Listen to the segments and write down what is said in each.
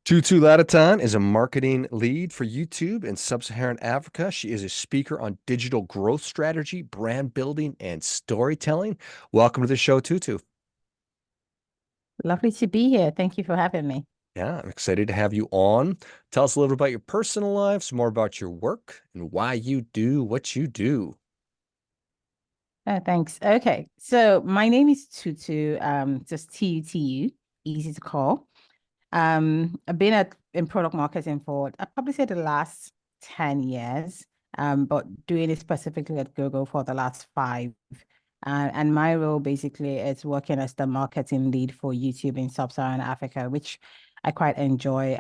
Tutu Laditan is a marketing lead for YouTube in Sub-Saharan Africa. She is a speaker on digital growth strategy, brand building, and storytelling. Welcome to the show, Tutu. Lovely to be here. Thank you for having me. Yeah, I'm excited to have you on. Tell us a little about your personal life, some more about your work, and why you do what you do. Thanks. Okay, so my name is Tutu, just TUTU, easy to call. I've been in product marketing for I probably say the last 10 years, but doing it specifically at Google for the last five. And my role basically is working as the marketing lead for YouTube in Sub-Saharan Africa, which I quite enjoy.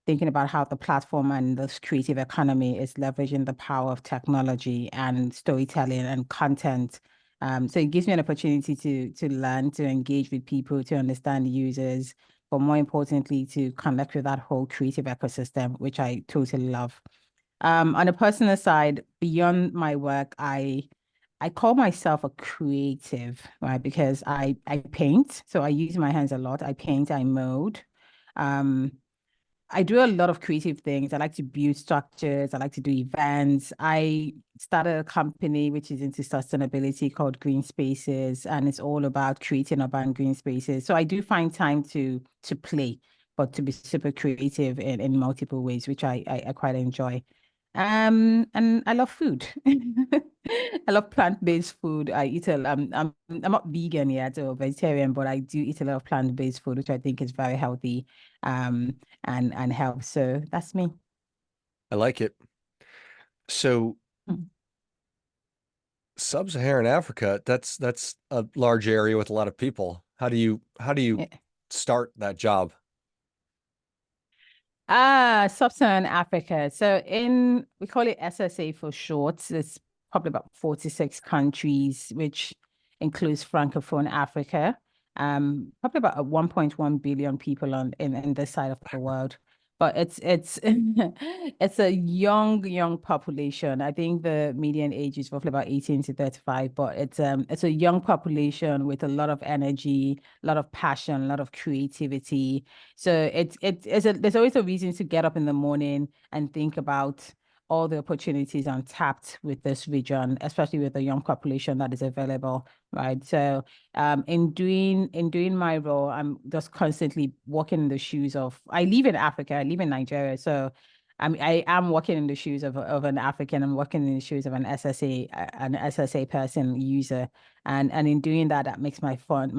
Thinking about how the platform and this creative economy is leveraging the power of technology and storytelling and content. So it gives me an opportunity to learn, to engage with people, to understand users, but more importantly, to connect with that whole creative ecosystem, which I totally love. On a personal side, beyond my work, I call myself a creative, right? Because I paint, so I use my hands a lot. I paint, I mold. Um, I do a lot of creative things. I like to build structures. I like to do events. I started a company which is into sustainability called Green Spaces, and it's all about creating urban green spaces. So I do find time to play, but to be super creative in multiple ways, which I quite enjoy. And I love food. I love plant-based food. I eat a I'm not vegan yet or vegetarian, but I do eat a lot of plant-based food, which I think is very healthy. And help. So that's me. I like it. So, Mm. Sub-Saharan Africa, that's a large area with a lot of people. How do you Yeah. start that job? Sub-Saharan Africa. So we call it SSA for short. It's probably about 46 countries, which includes Francophone Africa. Probably about 1.1 billion people in this side of the world. But it's it's a young population. I think the median age is roughly about 18 to 35, but it's a young population with a lot of energy, a lot of passion, a lot of creativity. So there's always a reason to get up in the morning and think about all the opportunities untapped with this region, especially with the young population that is available, right? So in doing my role, I'm just constantly walking in the shoes of I live in Africa, I live in Nigeria. So I am walking in the shoes of an African, I'm walking in the shoes of an SSA person user. And in doing that, that makes my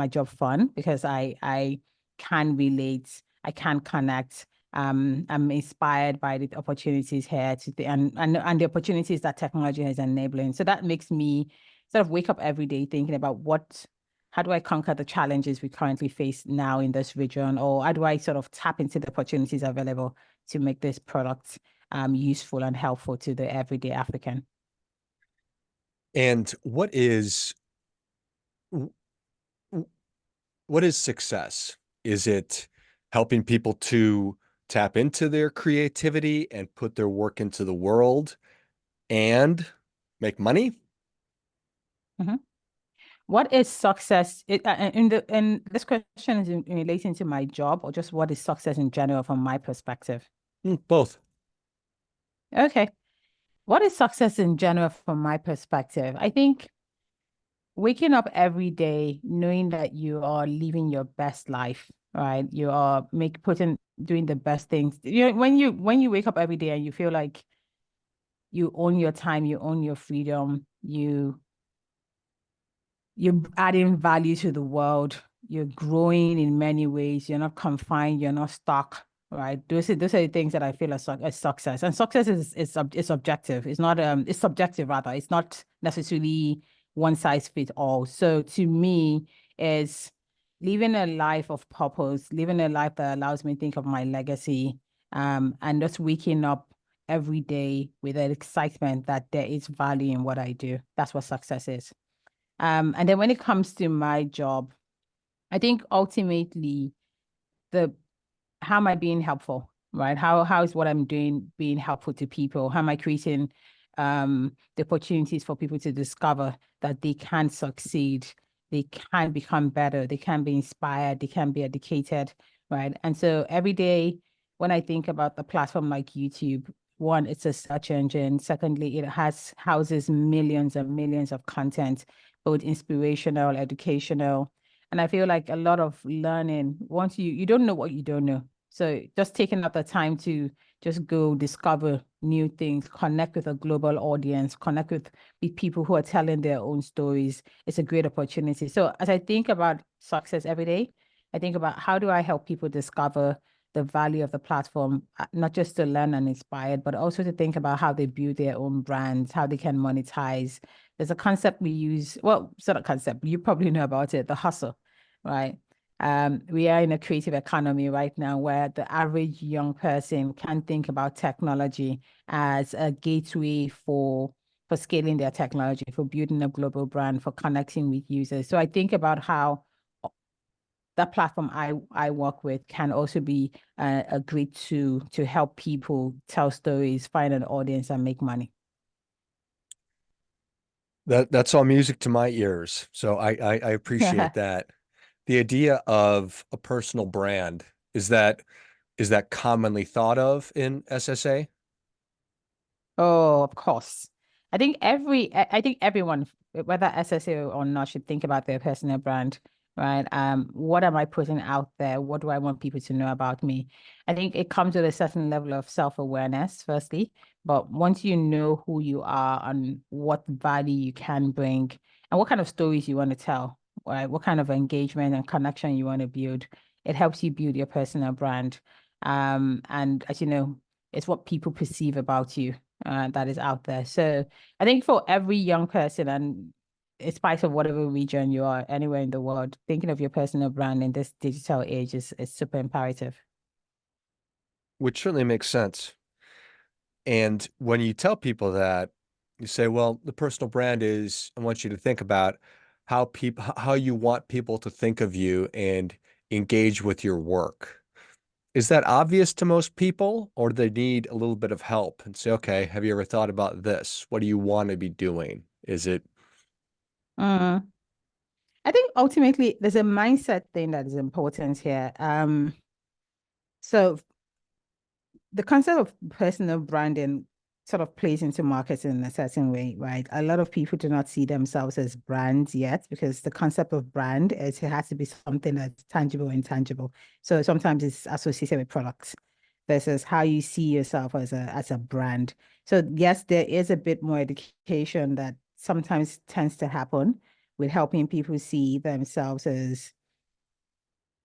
job fun because I can relate, I can connect. I'm inspired by the opportunities here and the opportunities that technology is enabling. So that makes me sort of wake up every day thinking about how do I conquer the challenges we currently face now in this region, or how do I sort of tap into the opportunities available to make this product useful and helpful to the everyday African. And what is success? Is it helping people to tap into their creativity and put their work into the world and make money? Mhm. What is success? And this question is in relation to my job, or just what is success in general from my perspective? Both. Okay. What is success in general from my perspective? I think waking up every day knowing that you are living your best life, right? You are doing the best things. You know, when you wake up every day and you feel like you own your time, you own your freedom, you're adding value to the world, you're growing in many ways, you're not confined, you're not stuck, right? Those are the things that I feel as success. And success is subjective. It's subjective rather. It's not necessarily one size fits all. So to me, is living a life of purpose, living a life that allows me to think of my legacy, and just waking up every day with an excitement that there is value in what I do. That's what success is. And then when it comes to my job, I think ultimately the how am I being helpful, right? How is what I'm doing being helpful to people? How am I creating the opportunities for people to discover that they can succeed they can become better, they can be inspired, they can be educated, right? And so every day when I think about the platform like YouTube, one, it's a search engine. Secondly, it houses millions and millions of content, both inspirational, educational. And I feel like a lot of learning, once you don't know what you don't know. So just taking up the time to just go discover new things, connect with a global audience, connect with people who are telling their own stories. It's a great opportunity. So as I think about success every day, I think about how do I help people discover the value of the platform, not just to learn and inspire, but also to think about how they build their own brands, how they can monetize. There's a concept we use, well, sort of concept, you probably know about it, the hustle, right? We are in a creative economy right now where the average young person can think about technology as a gateway for scaling their technology, for building a global brand, for connecting with users. So I think about how that platform I work with can also be a great tool to help people tell stories, find an audience, and make money. That's all music to my ears. So I appreciate that. The idea of a personal brand, is that commonly thought of in SSA? Oh, of course. I think everyone, whether SSA or not, should think about their personal brand, right? What am I putting out there? What do I want people to know about me? I think it comes with a certain level of self-awareness, firstly. But once you know who you are and what value you can bring and what kind of stories you want to tell, right? What kind of engagement and connection you want to build, it helps you build your personal brand. And as you know, it's what people perceive about you that is out there. So I think for every young person, and in spite of whatever region you are, anywhere in the world, thinking of your personal brand in this digital age is super imperative. Which certainly makes sense. And when you tell people that, you say, well, the personal brand is, I want you to think about how you want people to think of you and engage with your work. Is that obvious to most people, or do they need a little bit of help and say, okay, have you ever thought about this? What do you want to be doing? Is it Mm. I think ultimately there's a mindset thing that is important here. So the concept of personal branding sort of plays into marketing in a certain way, right? A lot of people do not see themselves as brands yet because the concept of brand is it has to be something that's tangible and intangible. So sometimes it's associated with products versus how you see yourself as a brand. So yes, there is a bit more education that sometimes tends to happen with helping people see themselves as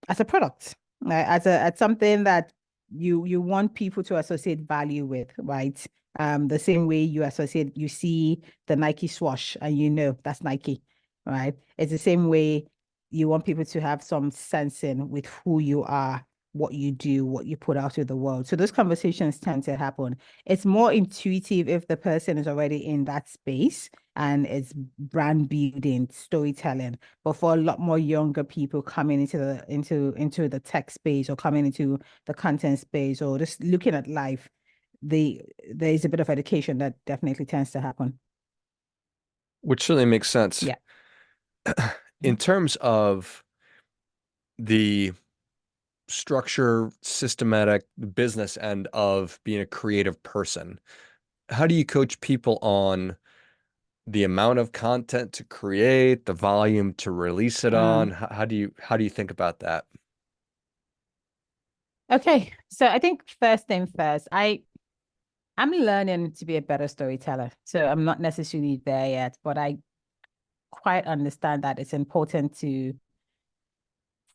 a product, right? As something that you want people to associate value with, right? The same way you see the Nike swoosh and you know that's Nike, right? It's the same way you want people to have some sensing with who you are, what you do, what you put out to the world. So those conversations tend to happen. It's more intuitive if the person is already in that space and it's brand building, storytelling. But for a lot more younger people coming into the tech space or coming into the content space or just looking at life, there is a bit of education that definitely tends to happen. which certainly makes sense. Yeah. In terms of the structure, systematic business end of being a creative person, how do you coach people on the amount of content to create, the volume to release it on? Mm. How do you think about that? Okay. So I think first thing first, I'm learning to be a better storyteller. So I'm not necessarily there yet, but I quite understand that it's important to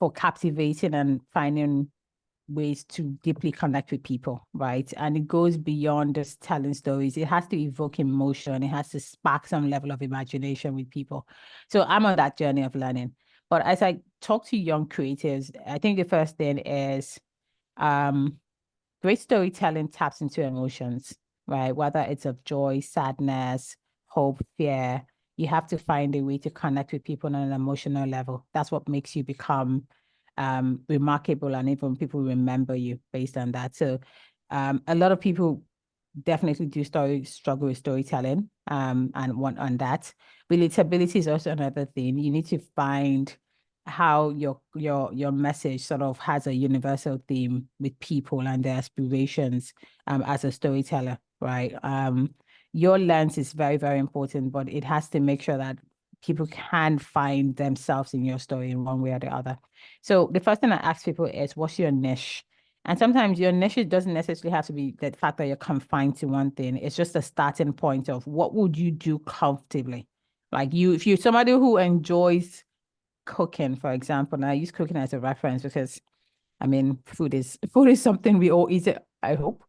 for captivating and finding ways to deeply connect with people, right? And it goes beyond just telling stories. It has to evoke emotion. It has to spark some level of imagination with people. So I'm on that journey of learning. But as I talk to young creatives, I think the first thing is um, great storytelling taps into emotions, right? Whether it's of joy, sadness, hope, fear, you have to find a way to connect with people on an emotional level. That's what makes you become remarkable, and even people remember you based on that. So a lot of people definitely do struggle with storytelling, and want on that. Relatability is also another thing. You need to find how your message sort of has a universal theme with people and their aspirations, as a storyteller, right? Your lens is very, very important, but it has to make sure that people can find themselves in your story in one way or the other. So the first thing I ask people is, what's your niche? And sometimes your niche doesn't necessarily have to be the fact that you're confined to one thing. It's just a starting point of what would you do comfortably? Like if you're somebody who enjoys cooking, for example, and I use cooking as a reference because I mean food is something we all eat, I hope.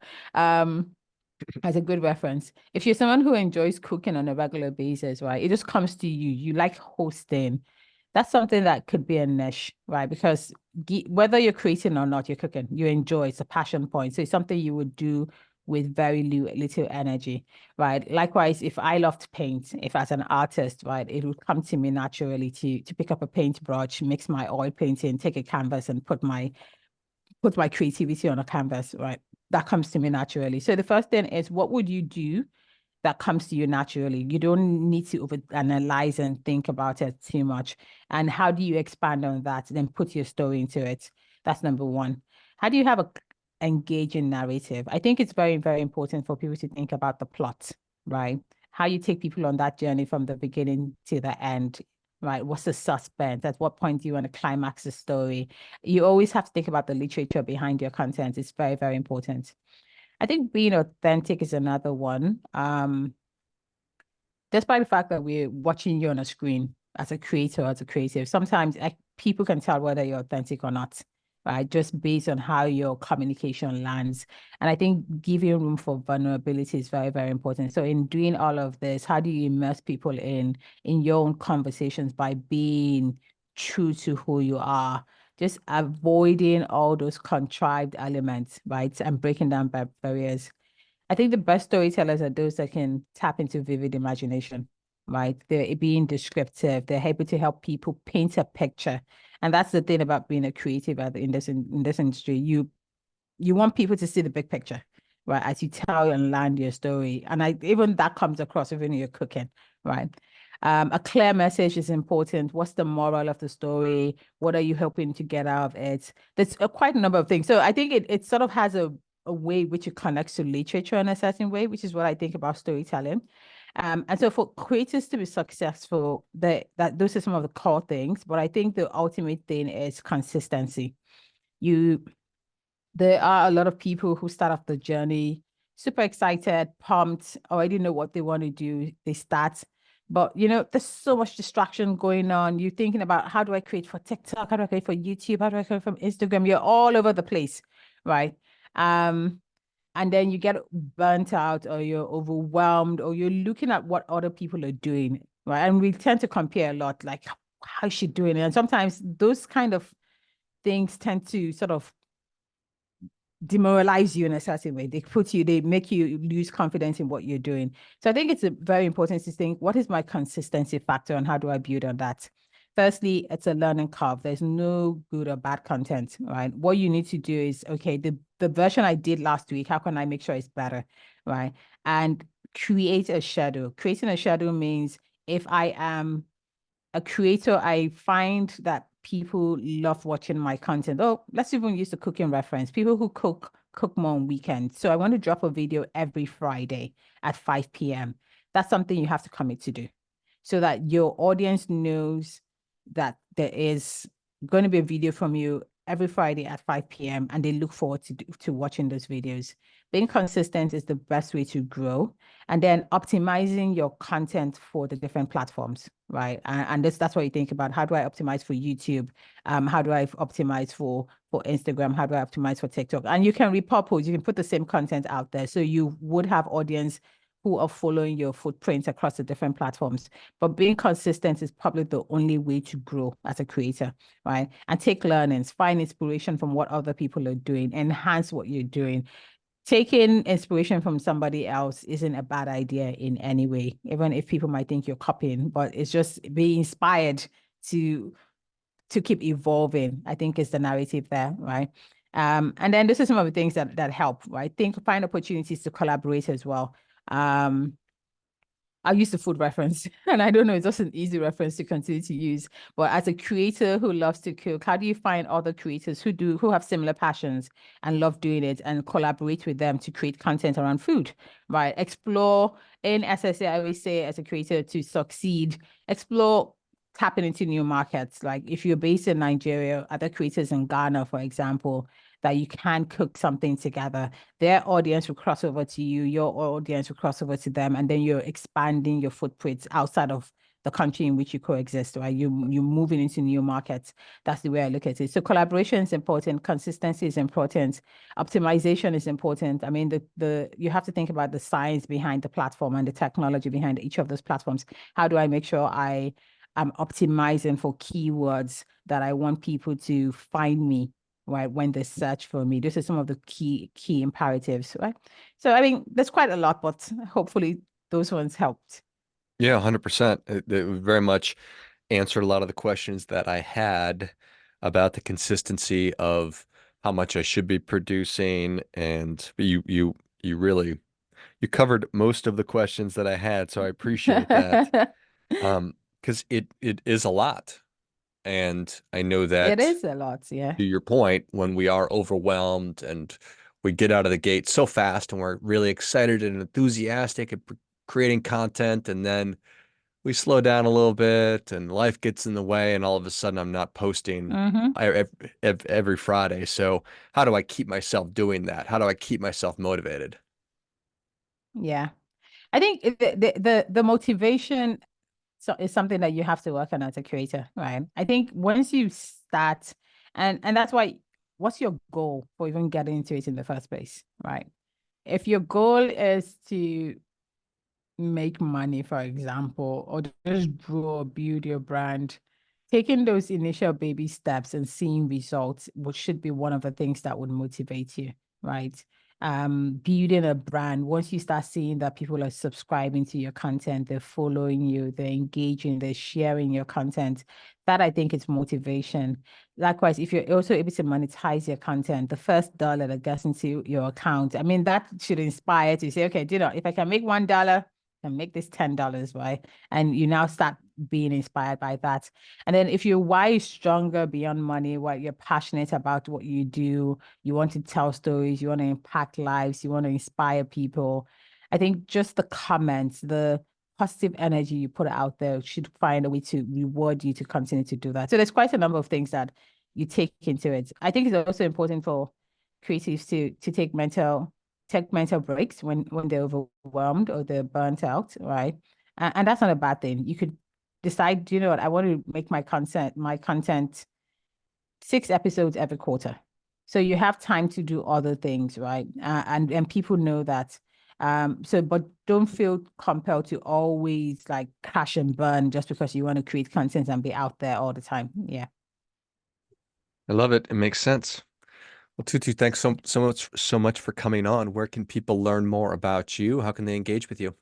As a good reference. If you're someone who enjoys cooking on a regular basis, right? It just comes to you. You like hosting. That's something that could be a niche, right? Because whether you're creating or not, you're cooking. You enjoy. It's a passion point. So it's something you would do with very little energy, right? Likewise, if I love to paint, if as an artist, right, it would come to me naturally to pick up a paintbrush, mix my oil painting, take a canvas, and put my creativity on a canvas, right? That comes to me naturally. So the first thing is, what would you do that comes to you naturally? You don't need to overanalyze and think about it too much. And how do you expand on that? Then put your story into it. That's number one. How do you have a engaging narrative? I think it's very, very important for people to think about the plot, right? How you take people on that journey from the beginning to the end, right? What's the suspense? At what point do you want to climax the story? You always have to think about the literature behind your content. It's very, very important. I think being authentic is another one. Despite the fact that we're watching you on a screen as a creator, as a creative, sometimes people can tell whether you're authentic or not, right? Just based on how your communication lands. And I think giving room for vulnerability is very, very important. So in doing all of this, how do you immerse people in your own conversations by being true to who you are? Just avoiding all those contrived elements, right? And breaking down barriers. I think the best storytellers are those that can tap into vivid imagination, right? They're being descriptive. They're able to help people paint a picture. And that's the thing about being a creative in this industry. You want people to see the big picture, right? As you tell and land your story. And even that comes across even when you're cooking, right? A clear message is important. What's the moral of the story? What are you hoping to get out of it? There's quite a number of things. So I think it sort of has a way which it connects to literature in a certain way, which is what I think about storytelling. And so for creators to be successful, that those are some of the core things. But I think the ultimate thing is consistency. You There are a lot of people who start off the journey super excited, pumped, already know what they want to do. They start, but there's so much distraction going on. You're thinking about, how do I create for TikTok? How do I create for YouTube? How do I create from Instagram? You're all over the place, right? Um, and then you get burnt out, or you're overwhelmed, or you're looking at what other people are doing, right? And we tend to compare a lot, like, how's she doing it? And sometimes those kind of things tend to sort of demoralize you in a certain way. They make you lose confidence in what you're doing. So I think it's very important to think, what is my consistency factor and how do I build on that? Firstly, it's a learning curve. There's no good or bad content, right? What you need to do is, okay, the version I did last week, how can I make sure it's better, right? And create a schedule. Creating a schedule means, if I am a creator, I find that people love watching my content. Oh, let's even use the cooking reference. People who cook more on weekends. So I want to drop a video every Friday at 5 p.m. That's something you have to commit to do, so that your audience knows that there is going to be a video from you every Friday at 5 p.m. and they look forward to watching those videos. Being consistent is the best way to grow, and then optimizing your content for the different platforms, right? And that's what you think about. How do I optimize for YouTube? How do I optimize for Instagram? How do I optimize for TikTok? And you can repurpose, you can put the same content out there. So you would have audience who are following your footprints across the different platforms. But being consistent is probably the only way to grow as a creator, right? And take learnings, find inspiration from what other people are doing, enhance what you're doing. Taking inspiration from somebody else isn't a bad idea in any way, even if people might think you're copying, but it's just being inspired to keep evolving, I think, is the narrative there, right? And then this is some of the things that help, right? Find opportunities to collaborate as well. Um, I use the food reference, and I don't know, it's just an easy reference to continue to use. But as a creator who loves to cook, how do you find other creators who have similar passions and love doing it and collaborate with them to create content around food, right? Explore in SSA, I always say as a creator to succeed, explore tapping into new markets. Like if you're based in Nigeria, other creators in Ghana, for example, that you can cook something together, their audience will cross over to you, your audience will cross over to them, and then you're expanding your footprints outside of the country in which you coexist, right? You're moving into new markets. That's the way I look at it. So collaboration is important, consistency is important, optimization is important. I mean, the you have to think about the science behind the platform and the technology behind each of those platforms. How do I make sure I'm optimizing for keywords that I want people to find me, right, when they search for me? This is some of the key imperatives, right? So I mean, there's quite a lot, but hopefully those ones helped. Yeah, 100%. It very much answered a lot of the questions that I had about the consistency of how much I should be producing, and you really you covered most of the questions that I had, so I appreciate that. Because it is a lot, and I know It that is a lot, yeah. to your point, when we are overwhelmed and we get out of the gate so fast and we're really excited and enthusiastic and creating content, and then we slow down a little bit and life gets in the way, and all of a sudden I'm not posting Mm-hmm. every Friday. So how do I keep myself doing that? How do I keep myself motivated? Yeah. I think the motivation is something that you have to work on as a creator, right? I think once you start, and that's why, what's your goal for even getting into it in the first place, right? If your goal is to make money, for example, or just grow or build your brand, taking those initial baby steps and seeing results, which should be one of the things that would motivate you, right? Building a brand, once you start seeing that people are subscribing to your content, they're following you, they're engaging, they're sharing your content, that I think is motivation. Likewise, if you're also able to monetize your content, the first dollar that gets into your account, I mean, that should inspire to say, okay, if I can make $1 and make this $10, right? And you now start being inspired by that. And then if your why is stronger beyond money, what you're passionate about what you do, you want to tell stories, you want to impact lives, you want to inspire people. I think just the comments, the positive energy you put out there should find a way to reward you to continue to do that. So there's quite a number of things that you take into it. I think it's also important for creatives to take mental breaks when they're overwhelmed or they're burnt out, right? And that's not a bad thing. You could decide, you know what, I want to make my content 6 episodes every quarter. So you have time to do other things, right? And people know that. So but don't feel compelled to always like crash and burn just because you want to create content and be out there all the time. Yeah. I love it. It makes sense. Well, Tutu, thanks so much for coming on. Where can people learn more about you? How can they engage with you?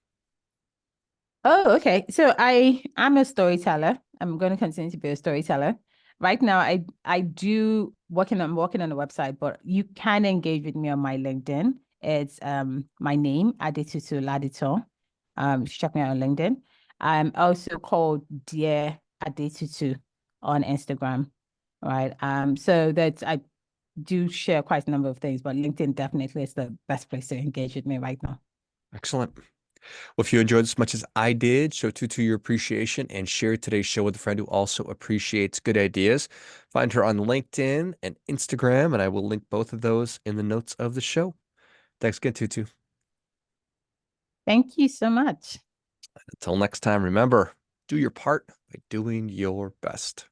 Oh, okay. So I'm a storyteller. I'm going to continue to be a storyteller. Right now, I'm working on a website, but you can engage with me on my LinkedIn. It's my name, Adetutu Laditan. You should check me out on LinkedIn. I'm also called Dear Adetutu on Instagram. Right. So that I do share quite a number of things, but LinkedIn definitely is the best place to engage with me right now. Excellent. Well, if you enjoyed as much as I did, show Tutu your appreciation and share today's show with a friend who also appreciates good ideas. Find her on LinkedIn and Instagram, and I will link both of those in the notes of the show. Thanks again, Tutu. Thank you so much. Until next time, remember, do your part by doing your best.